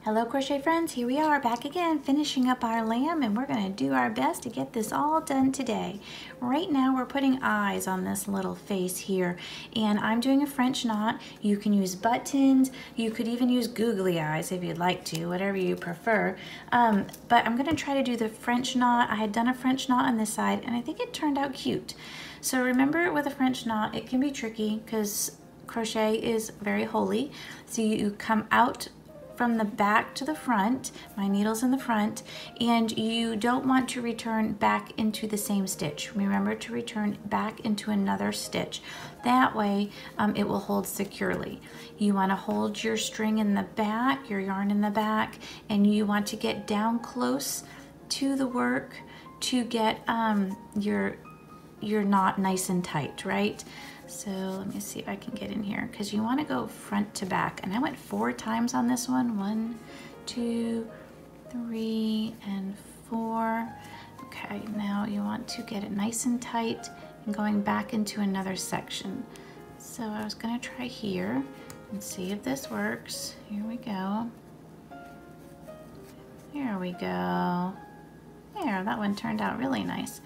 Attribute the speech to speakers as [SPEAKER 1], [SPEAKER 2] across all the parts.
[SPEAKER 1] Hello crochet friends, here we are back again finishing up our lamb, and we're going to do our best to get this all done today. Right now we're putting eyes on this little face here, and I'm doing a French knot. You can use buttons, you could even use googly eyes if you'd like to, whatever you prefer. But I'm going to try to do the French knot. I had done a French knot on this side and I think it turned out cute. So remember, with a French knot it can be tricky because crochet is very holy. So you come out from the back to the front, my needle's in the front, and you don't want to return back into the same stitch. Remember to return back into another stitch. That way it will hold securely. You want to hold your string in the back, your yarn in the back, and you want to get down close to the work to get your knot nice and tight, right? So let me see if I can get in here, because you want to go front to back, and I went 4 times on this one. 1, 2, 3, and 4. Okay, now you want to get it nice and tight and going back into another section. So I was going to try here and see if this works. Here we go. There we go. There, that one turned out really nice.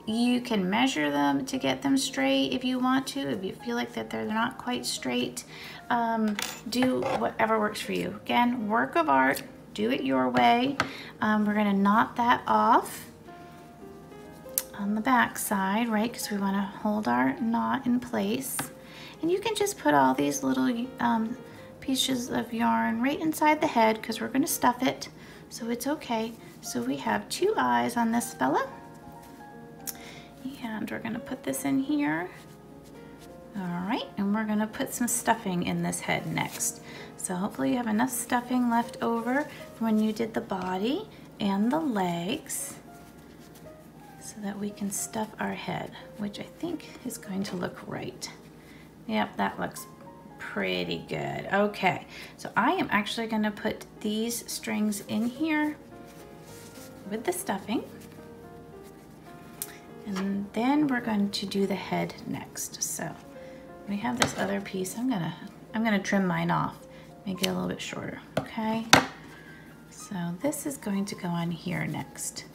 [SPEAKER 1] You can measure them to get them straight if you want to. If you feel like that they're not quite straight, do whatever works for you. Again, work of art, do it your way. We're gonna knot that off on the back side, right? Because we wanna hold our knot in place. And you can just put all these little pieces of yarn right inside the head, because we're gonna stuff it, so it's okay. So we have 2 eyes on this fella. And we're gonna put this in here. All right, and we're gonna put some stuffing in this head next. So hopefully you have enough stuffing left over from when you did the body and the legs, so that we can stuff our head, which I think is going to look right. Yep, that looks pretty good. Okay, so I am actually gonna put these strings in here with the stuffing. And then we're going to do the head next. So we have this other piece. I'm gonna trim mine off, make it a little bit shorter, okay? So this is going to go on here next.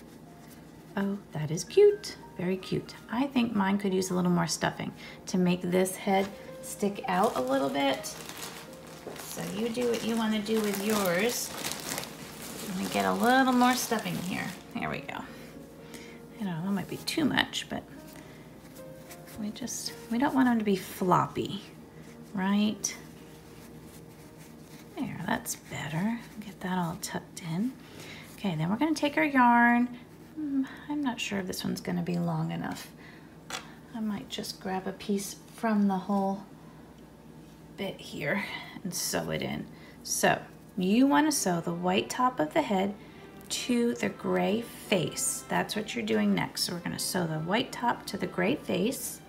[SPEAKER 1] Oh, that is cute, very cute. I think mine could use a little more stuffing to make this head stick out a little bit. So you do what you wanna do with yours. Let me get a little more stuffing here. There we go. You know, that might be too much, but we don't want them to be floppy, right? There, that's better. Get that all tucked in. Okay, then we're gonna take our yarn. I'm not sure if this one's gonna be long enough. I might just grab a piece from the whole bit here and sew it in. So you wanna sew the white top of the head to the gray face. That's what you're doing next. So we're gonna sew the white top to the gray face.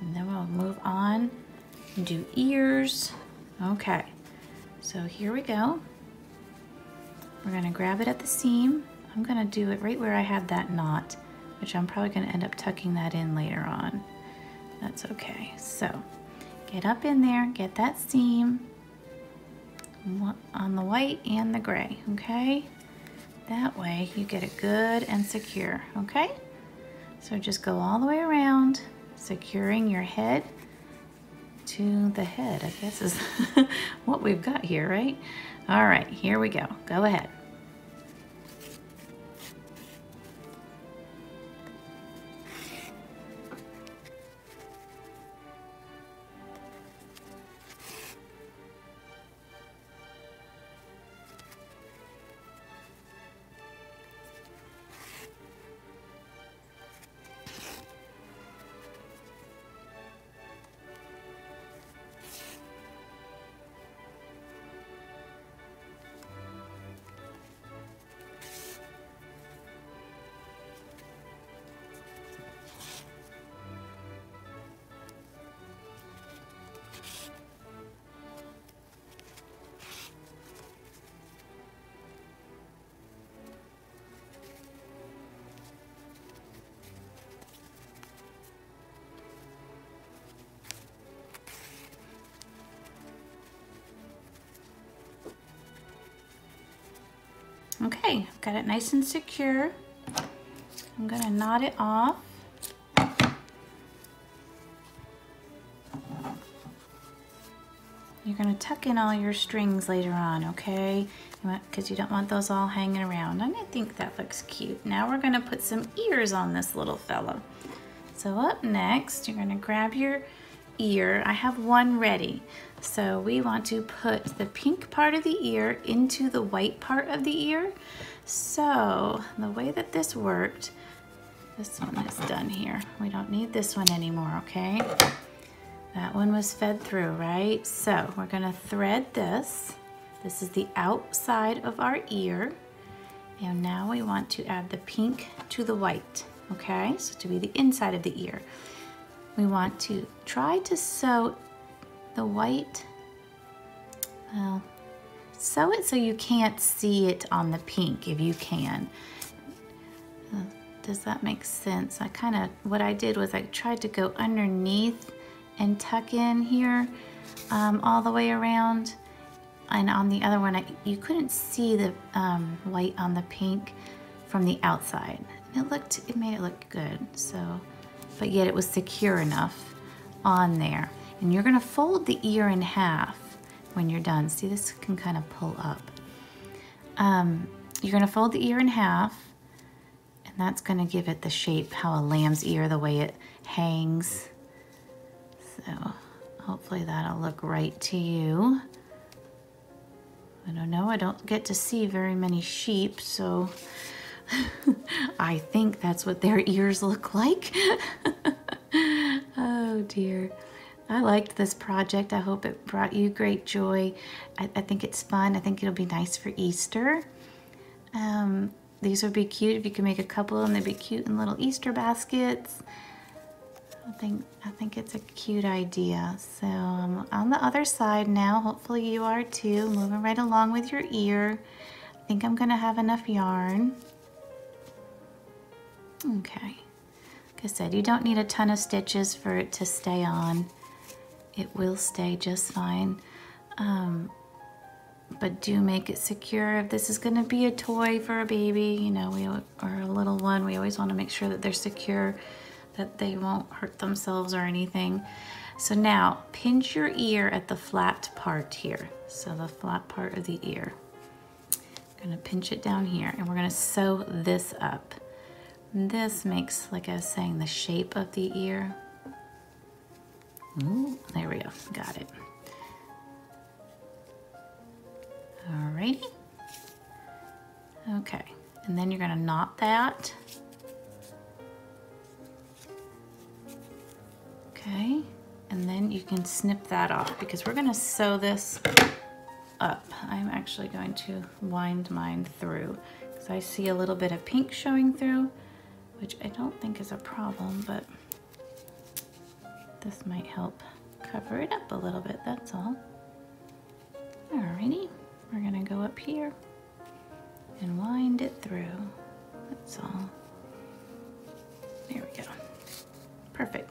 [SPEAKER 1] And then we'll move on and do ears. Okay, so here we go. We're gonna grab it at the seam. I'm gonna do it right where I have that knot, which I'm probably gonna end up tucking that in later on. That's okay. So get up in there, get that seam on the white and the gray, okay? That way you get it good and secure, okay? So just go all the way around, securing your head to the head, I guess is what we've got here, right? All right, here we go. Go ahead. Okay, I've got it nice and secure. I'm gonna knot it off. You're gonna tuck in all your strings later on, okay? Because you don't want those all hanging around. And I think that looks cute. Now we're gonna put some ears on this little fella. So up next, you're gonna grab your ear. I have one ready. So we want to put the pink part of the ear into the white part of the ear. So the way that this worked, this one is done here. We don't need this one anymore, okay? That one was fed through, right? So we're gonna thread this. This is the outside of our ear. And now we want to add the pink to the white, okay? So to be the inside of the ear. We want to try to sew the white, well, sew it so you can't see it on the pink if you can. Does that make sense? What I did was I tried to go underneath and tuck in here all the way around. And on the other one, you couldn't see the white on the pink from the outside. It made it look good, so, but yet it was secure enough on there. And you're gonna fold the ear in half when you're done. See, this can kind of pull up. You're gonna fold the ear in half, and that's gonna give it the shape, how a lamb's ear, the way it hangs. So hopefully that'll look right to you. I don't know, I don't get to see very many sheep, so I think that's what their ears look like. Oh dear. I liked this project. I hope it brought you great joy. I think it's fun. I think it'll be nice for Easter. These would be cute if you could make a couple and they'd be cute in little Easter baskets. I think it's a cute idea. So on the other side now, hopefully you are too, moving right along with your ear. I think I'm gonna have enough yarn. Okay, like I said, you don't need a ton of stitches for it to stay on. It will stay just fine. But do make it secure. If this is gonna be a toy for a baby, you know, or a little one, we always wanna make sure that they're secure, that they won't hurt themselves or anything. So now, pinch your ear at the flat part here. So the flat part of the ear. I'm gonna pinch it down here and we're gonna sew this up. This makes, like I was saying, the shape of the ear. Ooh, there we go, got it. Alrighty. Okay, and then you're gonna knot that. Okay, and then you can snip that off because we're gonna sew this up. I'm actually going to wind mine through because I see a little bit of pink showing through, which I don't think is a problem, but this might help cover it up a little bit, that's all. Alrighty, we're gonna go up here and wind it through, that's all. There we go, perfect.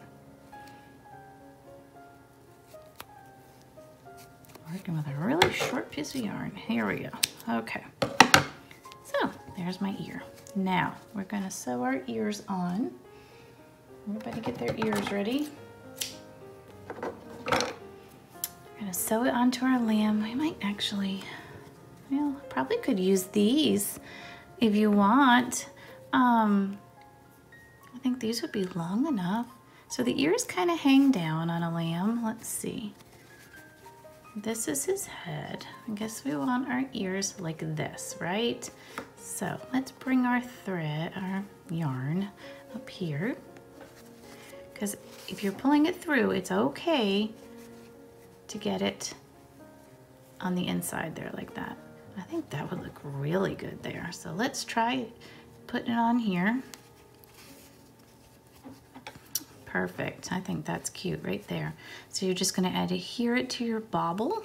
[SPEAKER 1] Working with a really short piece of yarn. Here we go. Okay. So there's my ear. Now we're gonna sew our ears on. Everybody get their ears ready. We're gonna sew it onto our lamb. I might actually, well, probably could use these if you want. I think these would be long enough. So the ears kind of hang down on a lamb. Let's see. This is his head. I guess we want our ears like this, right? So let's bring our thread, our yarn up here. Because if you're pulling it through, it's okay to get it on the inside there like that. I think that would look really good there. So let's try putting it on here. Perfect. I think that's cute right there. So you're just going to adhere it to your bobble.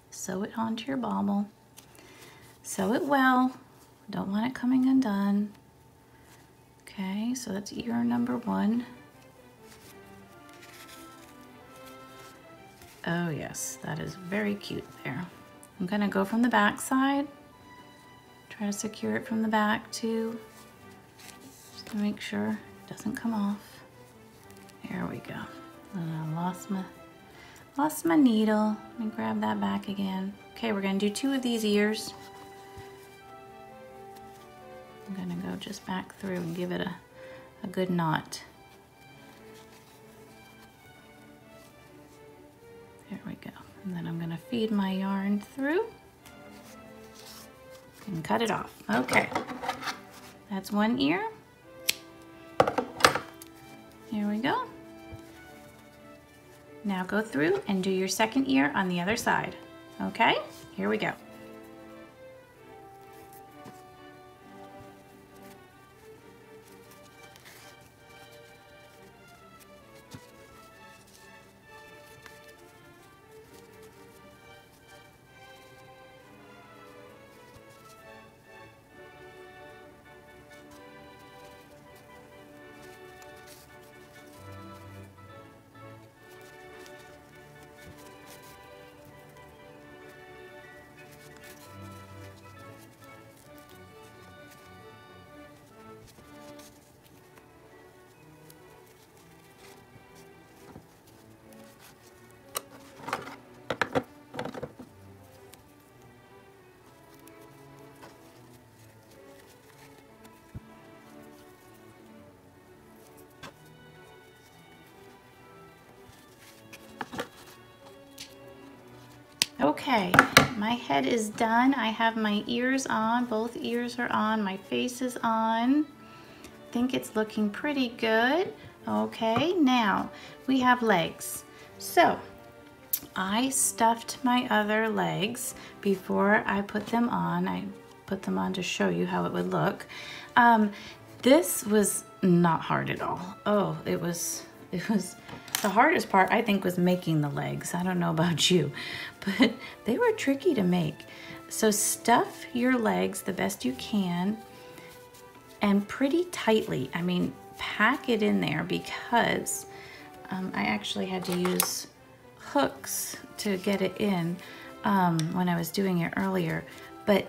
[SPEAKER 1] Sew it onto your bobble. Sew it well. Don't want it coming undone. Okay, so that's ear number 1. Oh yes, that is very cute there. I'm going to go from the back side Try to secure it from the back too, just to make sure it doesn't come off. There we go. And I lost my needle. Let me grab that back again. Okay, we're gonna do 2 of these ears. I'm gonna go just back through and give it a good knot. There we go. And then I'm gonna feed my yarn through and cut it off. Okay, that's 1 ear. Here we go. Now go through and do your 2nd ear on the other side. Okay, here we go. Okay, my head is done. I have my ears on, both ears are on, my face is on. I think it's looking pretty good. Okay, now we have legs. So I stuffed my other legs before I put them on. I put them on to show you how it would look. This was not hard at all. Oh, it was the hardest part, I think, was making the legs. I don't know about you, but they were tricky to make. So stuff your legs the best you can and pretty tightly. I mean, pack it in there because I actually had to use hooks to get it in when I was doing it earlier. But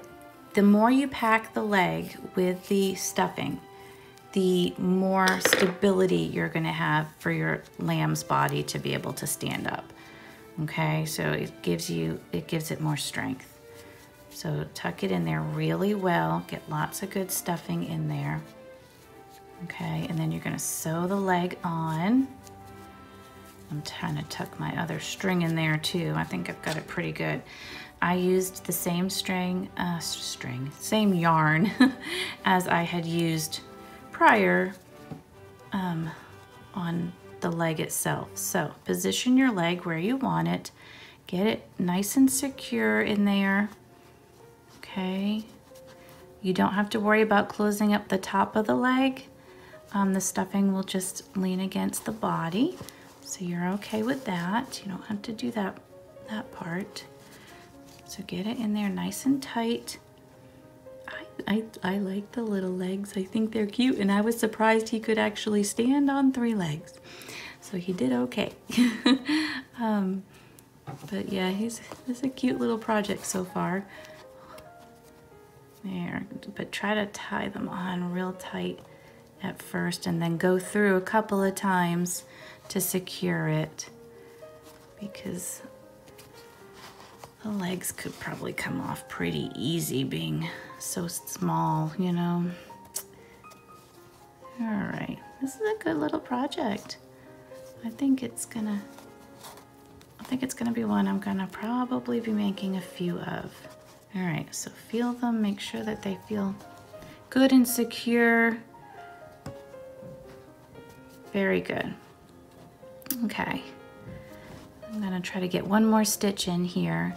[SPEAKER 1] the more you pack the leg with the stuffing, the more stability you're gonna have for your lamb's body to be able to stand up. Okay, so it gives it more strength. So tuck it in there really well, get lots of good stuffing in there. Okay, and then you're gonna sew the leg on. I'm trying to tuck my other string in there too. I think I've got it pretty good. I used the same same yarn as I had used prior on the leg itself. So position your leg where you want it, get it nice and secure in there. Okay, you don't have to worry about closing up the top of the leg. The stuffing will just lean against the body, so you're okay with that. You don't have to do that part. So get it in there nice and tight. I like the little legs. I think they're cute, and I was surprised he could actually stand on 3 legs. So he did okay. But yeah, it's a cute little project so far. There, but try to tie them on real tight at first and then go through a couple of times to secure it, because the legs could probably come off pretty easy being so small, you know. All right, this is a good little project. I think it's gonna be one I'm gonna probably be making a few of. All right, so feel them, make sure that they feel good and secure. Very good. Okay, I'm gonna try to get one more stitch in here.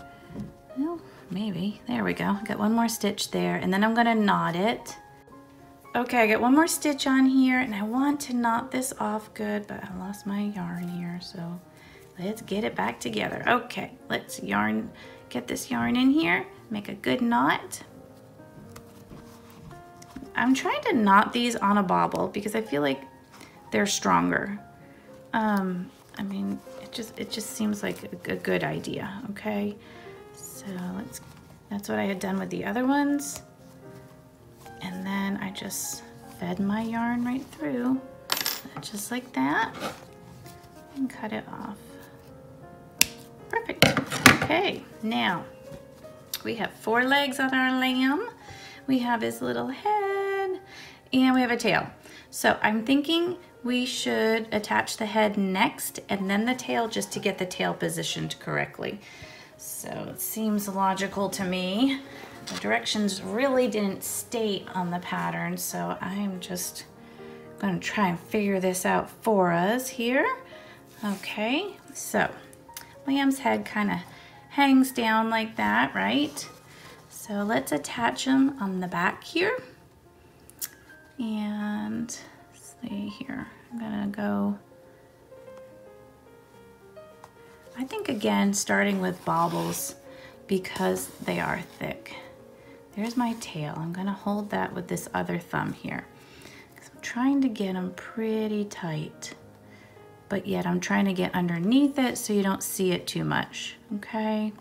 [SPEAKER 1] Well, maybe, there we go. I got one more stitch there, and then I'm gonna knot it. Okay, I got one more stitch on here, and I want to knot this off good, but I lost my yarn here, so let's get it back together. Okay, let's get this yarn in here, make a good knot. I'm trying to knot these on a bobble because I feel like they're stronger. I mean, it just seems like a good idea, okay? So that's what I had done with the other ones. And then I just fed my yarn right through, just like that, and cut it off. Perfect. Okay, now we have 4 legs on our lamb. We have his little head, and we have a tail. So I'm thinking we should attach the head next and then the tail, just to get the tail positioned correctly. So it seems logical to me. The directions really didn't state on the pattern, so I'm just going to try and figure this out for us here. Okay, so lamb's head kind of hangs down like that, right? So let's attach him on the back here. And let's see here, I'm gonna go, I think again, starting with baubles because they are thick. There's my tail. I'm gonna hold that with this other thumb here. I'm trying to get them pretty tight, but yet I'm trying to get underneath it so you don't see it too much, okay?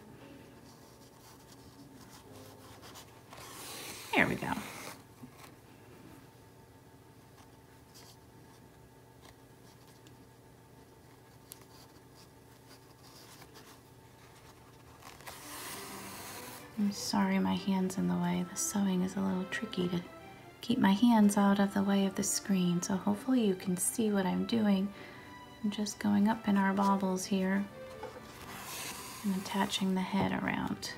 [SPEAKER 1] There we go. I'm sorry my hand's in the way. The sewing is a little tricky to keep my hands out of the way of the screen, so hopefully you can see what I'm doing. I'm just going up in our baubles here and attaching the head around.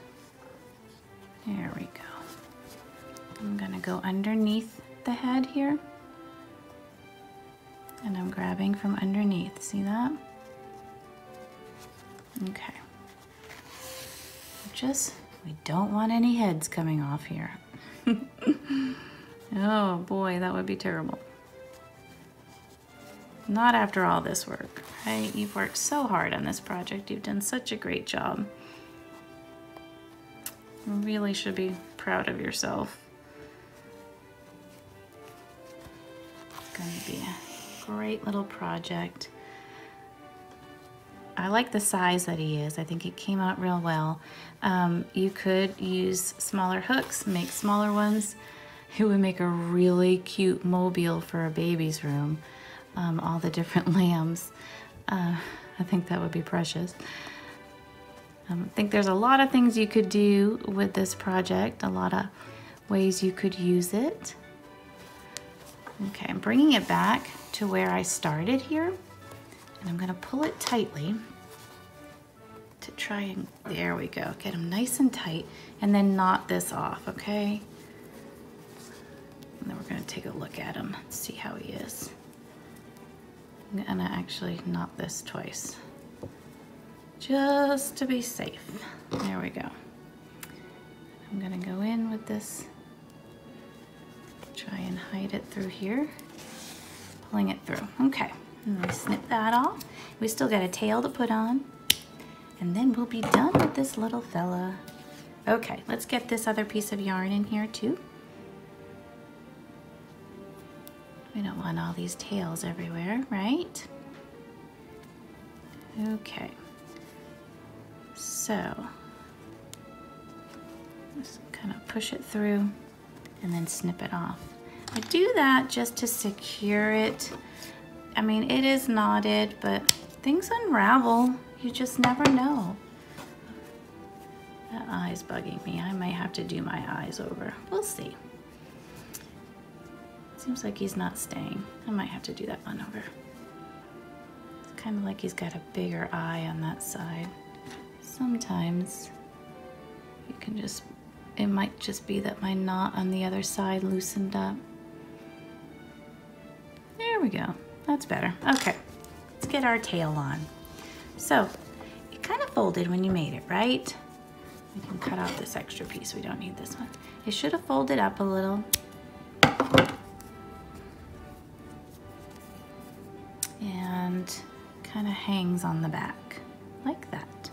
[SPEAKER 1] There we go. I'm gonna go underneath the head here, and I'm grabbing from underneath. See that? Okay. We don't want any heads coming off here. Oh boy, that would be terrible. Not after all this work, right? You've worked so hard on this project. You've done such a great job. You really should be proud of yourself. It's going to be a great little project. I like the size that he is. I think it came out real well. You could use smaller hooks, make smaller ones. It would make a really cute mobile for a baby's room. All the different lambs. I think that would be precious. I think there's a lot of things you could do with this project, a lot of ways you could use it. Okay, I'm bringing it back to where I started here. And I'm gonna pull it tightly to try and, there we go, get them nice and tight, and then knot this off, okay? And then we're gonna take a look at him, see how he is. I'm gonna actually knot this twice, just to be safe. There we go. I'm gonna go in with this, try and hide it through here, pulling it through, okay. And we snip that off. We still got a tail to put on. And then we'll be done with this little fella. Okay, let's get this other piece of yarn in here too. We don't want all these tails everywhere, right? Okay. So, just kind of push it through and then snip it off. I do that just to secure it. I mean, it is knotted, but things unravel. You just never know. That eye's bugging me. I might have to do my eyes over. We'll see. Seems like he's not staying. I might have to do that one over. It's kind of like he's got a bigger eye on that side. Sometimes you can just, it might just be that my knot on the other side loosened up. There we go. That's better. Okay, let's get our tail on. So, it kind of folded when you made it, right? We can cut out this extra piece. We don't need this one. It should have folded up a little. And kind of hangs on the back, like that.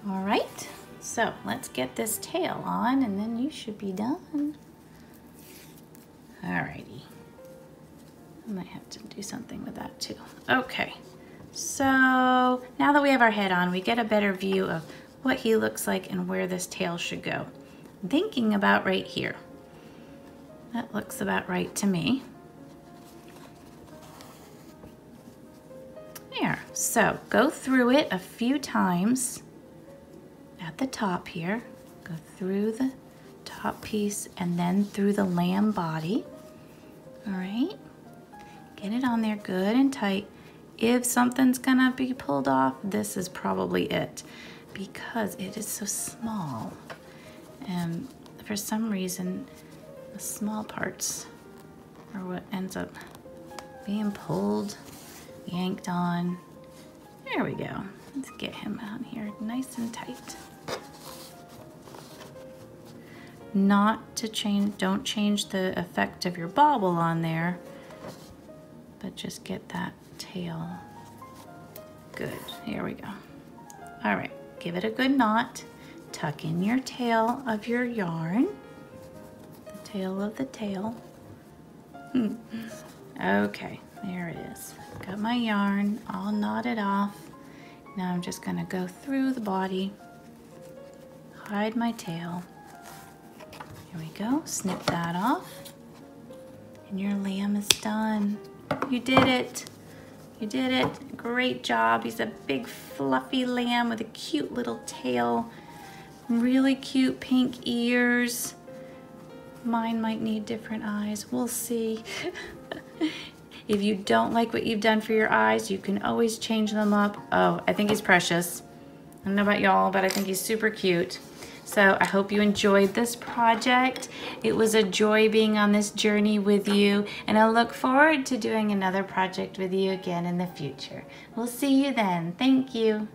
[SPEAKER 1] All right, so let's get this tail on and then you should be done. Alrighty. I might have to do something with that too. Okay, so now that we have our head on, we get a better view of what he looks like and where this tail should go. I'm thinking about right here. That looks about right to me. There, so go through it a few times at the top here. Go through the top piece and then through the lamb body. All right, get it on there good and tight. If something's gonna be pulled off, this is probably it, because it is so small. And for some reason, the small parts are what ends up being pulled, yanked on. There we go. Let's get him out here nice and tight. Not to change, don't change the effect of your bobble on there, but just get that tail. Good, here we go. All right, give it a good knot. Tuck in your tail of your yarn, the tail of the tail. Okay, there it is. Got my yarn all knotted off. Now I'm just gonna go through the body, hide my tail. Here we go, snip that off. And your lamb is done. You did it. You did it. Great job. He's a big fluffy lamb with a cute little tail. Really cute pink ears. Mine might need different eyes. We'll see. If you don't like what you've done for your eyes, you can always change them up. Oh, I think he's precious. I don't know about y'all, but I think he's super cute. So I hope you enjoyed this project. It was a joy being on this journey with you, and I look forward to doing another project with you again in the future. We'll see you then. Thank you.